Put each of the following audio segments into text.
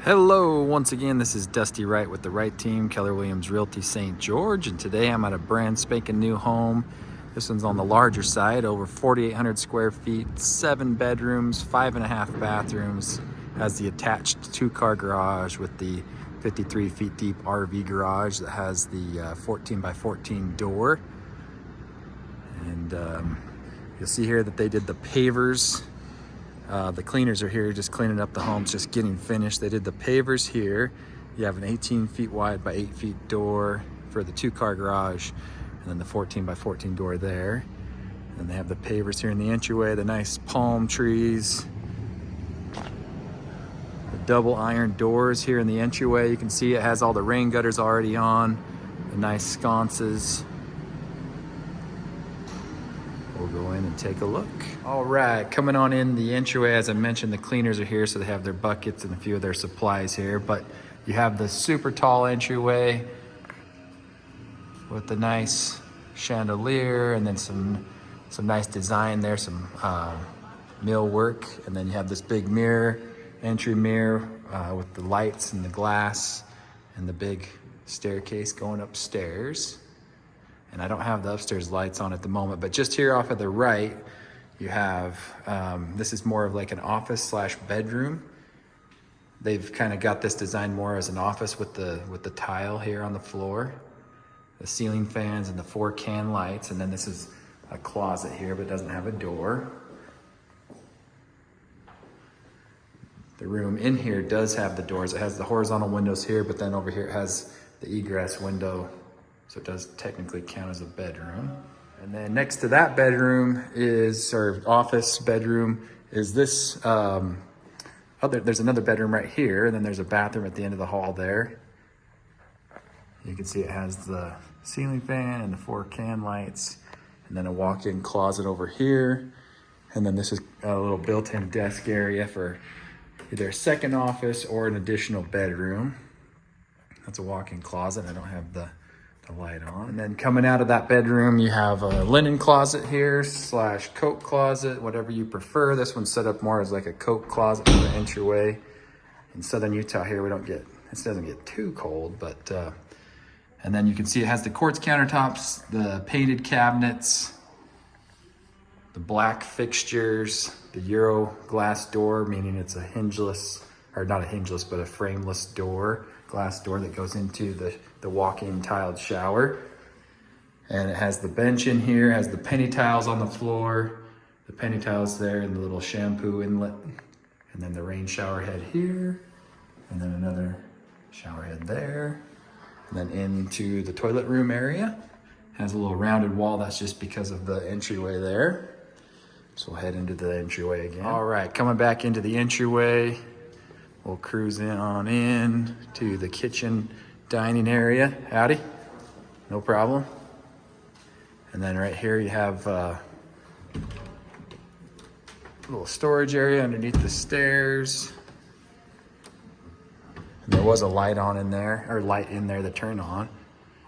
Hello, once again, this is Dusty Wright with the Wright team, Keller Williams Realty St. George, and today I'm at a brand spanking new home. This one's on the larger side, over 4,800 square feet, 7 bedrooms, 5.5 bathrooms, has the attached 2-car garage with the 53 feet deep RV garage that has the 14 by 14 door. And you'll see here that they did the pavers. The cleaners are here just cleaning up the home, just getting finished. They did the pavers here. You have an 18 feet wide by 8 feet door for the 2-car garage, and then the 14 by 14 door there. And they have the pavers here in the entryway, the nice palm trees. The double iron doors here in the entryway. You can see it has all the rain gutters already on, the nice sconces. We'll go in and take a look. All right, coming on in the entryway, as I mentioned, the cleaners are here, so they have their buckets and a few of their supplies here, but you have the super tall entryway with the nice chandelier and then some nice design there, some millwork, and then you have this big mirror, entry mirror with the lights and the glass and the big staircase going upstairs. And I don't have the upstairs lights on at the moment, but just here off of the right, you have, this is more of like an office slash bedroom. They've kind of got this designed more as an office with the tile here on the floor, the ceiling fans and the 4 can lights. And then this is a closet here, but it doesn't have a door. The room in here does have the doors. It has the horizontal windows here, but then over here it has the egress window. So it does technically count as a bedroom. And then next to that bedroom is, or office bedroom, is this, there's another bedroom right here, and then there's a bathroom at the end of the hall there. You can see it has the ceiling fan and the 4 can lights, and then a walk-in closet over here. And then this is a little built-in desk area for either a second office or an additional bedroom. That's a walk-in closet. I don't have the light on. And then coming out of that bedroom, you have a linen closet here slash coat closet, whatever you prefer. This one's set up more as like a coat closet for the entryway. In southern Utah here, this doesn't get too cold, but and then you can see it has the quartz countertops, the painted cabinets, the black fixtures, the Euro glass door, meaning it's a hingeless, or not a hingeless, but a frameless door, glass door that goes into the walk-in tiled shower. And it has the bench in here, has the penny tiles on the floor, the penny tiles there, and the little shampoo inlet, and then the rain shower head here, and then another shower head there, and then into the toilet room area. Has a little rounded wall, that's just because of the entryway there. So we'll head into the entryway again. All right, coming back into the entryway, we'll cruise on in to the kitchen dining area. Howdy, no problem. And then right here you have a little storage area underneath the stairs. And there was a light on in there, or light in there to turn on.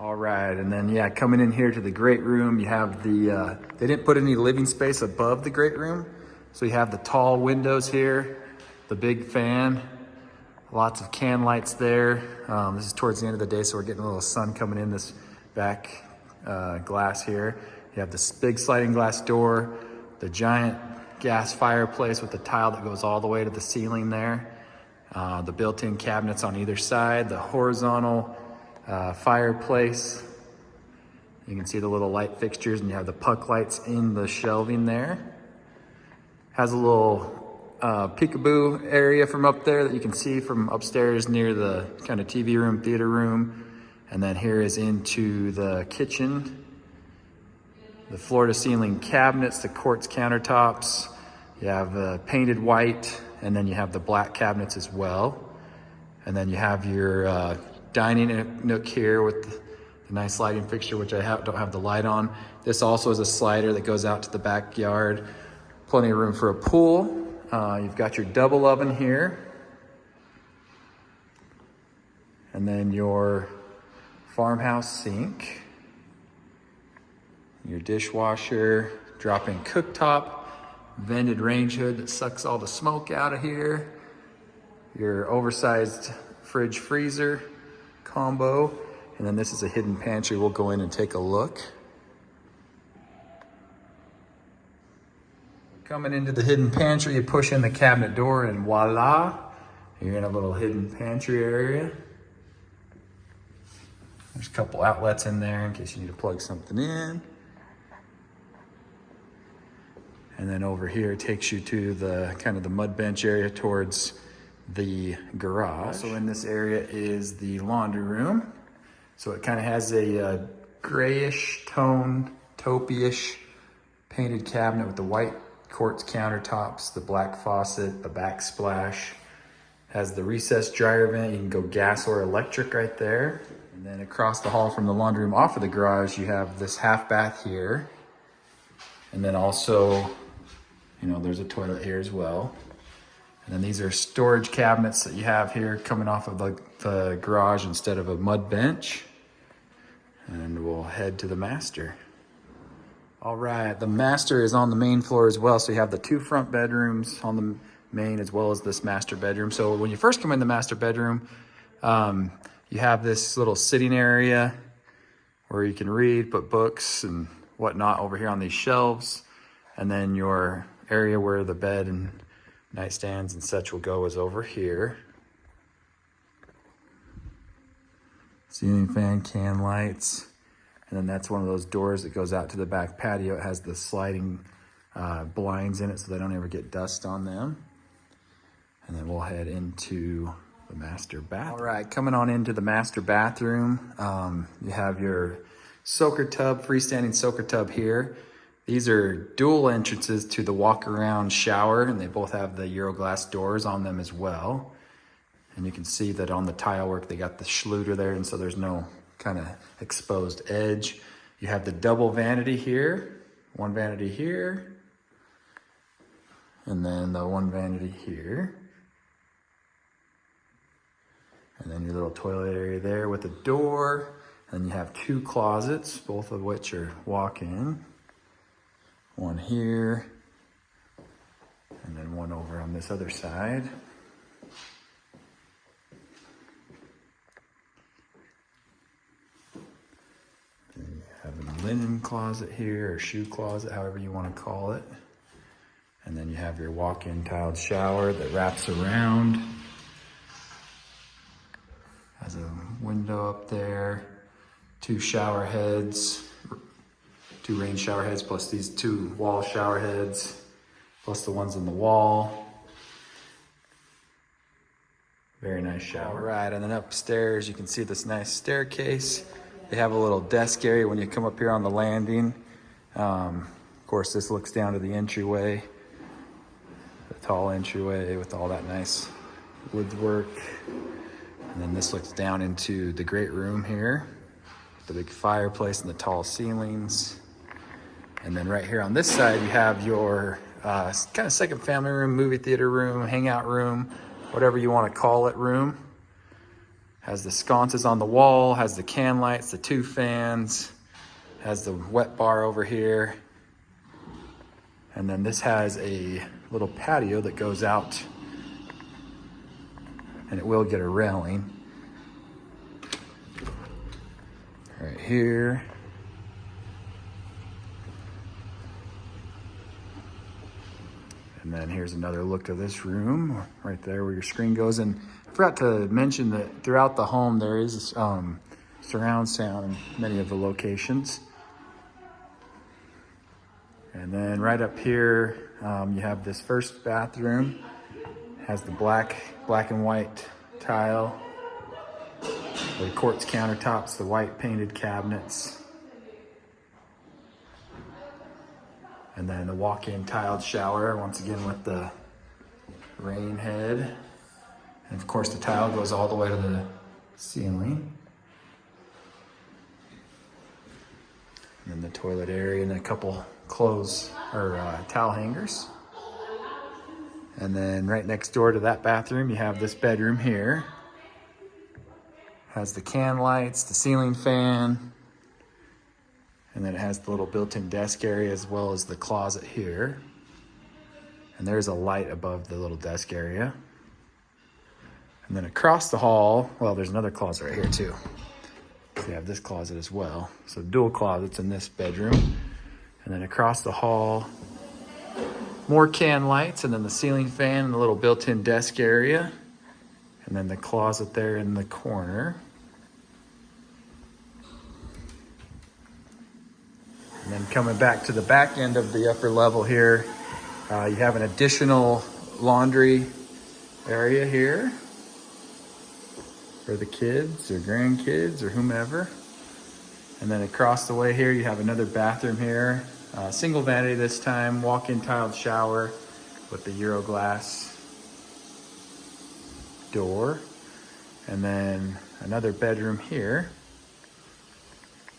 All right, and then yeah, coming in here to the great room, you have the, they didn't put any living space above the great room. So you have the tall windows here, the big fan, lots of can lights there. This is towards the end of the day, so we're getting a little sun coming in this back glass here. You have this big sliding glass door, the giant gas fireplace with the tile that goes all the way to the ceiling there. The built-in cabinets on either side, the horizontal fireplace. You can see the little light fixtures, and you have the puck lights in the shelving there. Has a little peekaboo area from up there that you can see from upstairs near the kind of TV room, theater room. And then here is into the kitchen. The floor to ceiling cabinets, the quartz countertops. You have painted white, and then you have the black cabinets as well. And then you have your dining nook here with the nice lighting fixture, which I don't have the light on. This also is a slider that goes out to the backyard. Plenty of room for a pool. You've got your double oven here. And then your farmhouse sink. Your dishwasher, drop-in cooktop, vented range hood that sucks all the smoke out of here. your oversized fridge freezer combo. And then this is a hidden pantry. We'll go in and take a look. Coming into the hidden pantry, you push in the cabinet door and voila, you're in a little hidden pantry area. There's a couple outlets in there in case you need to plug something in. And then over here it takes you to the kind of the mud bench area towards the garage. Also in this area is the laundry room. So it kind of has a grayish tone, taupey-ish painted cabinet with the white quartz countertops, the black faucet, the backsplash. Has the recessed dryer vent. You can go gas or electric right there. And then across the hall from the laundry room off of the garage, you have this half bath here. And then also, you know, there's a toilet here as well. And then these are storage cabinets that you have here coming off of the garage instead of a mud bench. And we'll head to the master. All right, the master is on the main floor as well. So you have the 2 front bedrooms on the main as well as this master bedroom. So when you first come in the master bedroom, you have this little sitting area where you can read, put books and whatnot over here on these shelves. And then your area where the bed and nightstands and such will go is over here. Ceiling fan, can lights. And then that's one of those doors that goes out to the back patio. It has the sliding blinds in it so they don't ever get dust on them. And then we'll head into the master bathroom. All right, coming on into the master bathroom, you have your soaker tub, freestanding soaker tub here. These are dual entrances to the walk-around shower, and they both have the Euroglass doors on them as well. And you can see that on the tile work, they got the Schluter there, and so there's no kind of exposed edge. You have the double vanity here, one vanity here, and then the one vanity here. And then your little toilet area there with a door. And you have 2 closets, both of which are walk-in. One here, and then one over on this other side. Then you have a linen closet here, or shoe closet, however you want to call it. And then you have your walk-in tiled shower that wraps around. Has a window up there, 2 shower heads, 2 rain shower heads, plus these 2 wall shower heads, plus the ones in the wall. Very nice shower. All right, and then upstairs, you can see this nice staircase. They have a little desk area when you come up here on the landing. Of course, this looks down to the entryway, the tall entryway with all that nice woodwork. And then this looks down into the great room here, the big fireplace and the tall ceilings. And then right here on this side, you have your kind of second family room, movie theater room, hangout room, whatever you want to call it room. Has the sconces on the wall, has the can lights, the 2 fans, has the wet bar over here. And then this has a little patio that goes out, and it will get a railing. Right here. And then here's another look of this room, right there where your screen goes. And I forgot to mention that throughout the home there is surround sound in many of the locations. And then right up here, you have this first bathroom. It has the black and white tile, the quartz countertops, the white painted cabinets. And then the walk-in tiled shower, once again with the rain head. And of course the tile goes all the way to the ceiling. And then the toilet area and a couple clothes or towel hangers. And then right next door to that bathroom, you have this bedroom here. Has the can lights, the ceiling fan, and then it has the little built-in desk area as well as the closet here. And there's a light above the little desk area. And then across the hall, well, there's another closet right here too. So you have this closet as well. So dual closets in this bedroom. And then across the hall, more can lights, and then the ceiling fan and the little built-in desk area. And then the closet there in the corner. And then coming back to the back end of the upper level here, you have an additional laundry area here for the kids or grandkids or whomever. And then across the way here, you have another bathroom here. Single vanity this time, walk-in tiled shower with the Euro glass door. And then another bedroom here.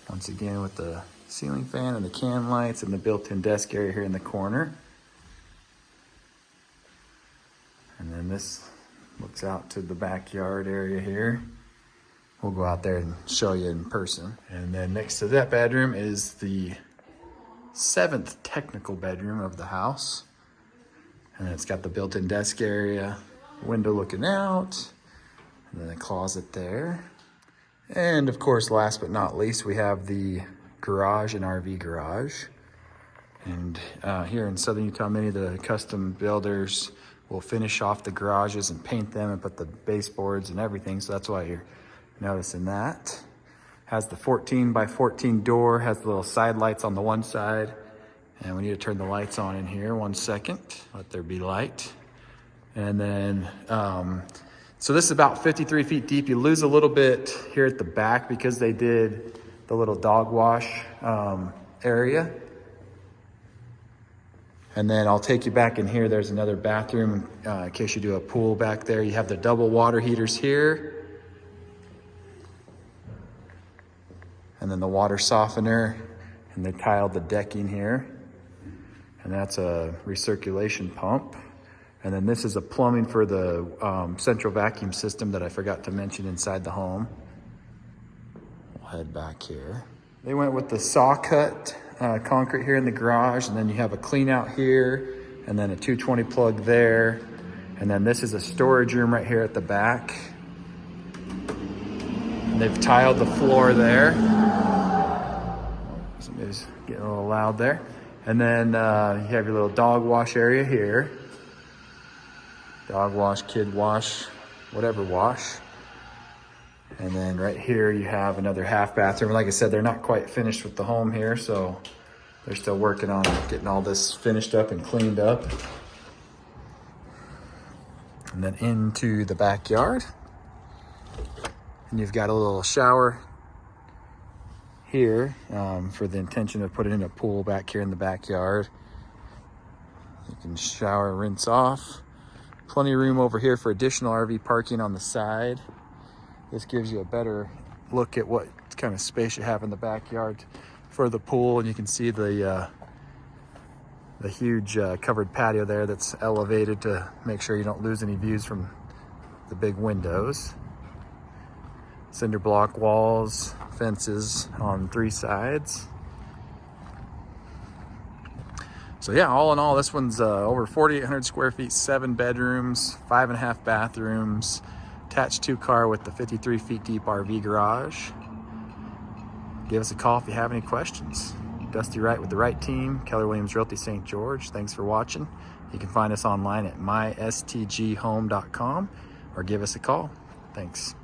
Once again with the ceiling fan and the can lights and the built-in desk area here in the corner. And then this looks out to the backyard area here. We'll go out there and show you in person. And then next to that bedroom is the 7th technical bedroom of the house. And it's got the built-in desk area, window looking out, and then a closet there. And of course, last but not least, we have the garage and RV garage. And here in Southern Utah, many of the custom builders will finish off the garages and paint them and put the baseboards and everything. So that's why you're noticing that. Has the 14 by 14 door, has the little side lights on the one side. And we need to turn the lights on in here. 1 second, let there be light. And then, so this is about 53 feet deep. You lose a little bit here at the back because they did the little dog wash area. And then I'll take you back in here. There's another bathroom in case you do a pool back there. You have the double water heaters here. And then the water softener, and they tiled the decking here. And that's a recirculation pump. And then this is a plumbing for the central vacuum system that I forgot to mention inside the home. We'll head back here. They went with the saw cut concrete here in the garage, and then you have a clean out here, and then a 220 plug there. And then this is a storage room right here at the back. And they've tiled the floor there. Somebody's getting a little loud there. And then you have your little dog wash area here. Dog wash, kid wash, whatever wash. And then right here you have another half bathroom. Like I said, they're not quite finished with the home here, so they're still working on getting all this finished up and cleaned up. And then into the backyard. And you've got a little shower here for the intention of putting in a pool back here in the backyard. You can shower, rinse off. Plenty of room over here for additional RV parking on the side. This gives you a better look at what kind of space you have in the backyard for the pool, and you can see the huge covered patio there that's elevated to make sure you don't lose any views from the big windows. Cinder block walls, fences on 3 sides. So yeah, all in all, this one's over 4,800 square feet, 7 bedrooms, 5.5 bathrooms, attached 2-car with the 53 feet deep RV garage. Give us a call if you have any questions. Dusty Wright with the Wright team, Keller Williams Realty St. George. Thanks for watching. You can find us online at mystghome.com or give us a call. Thanks.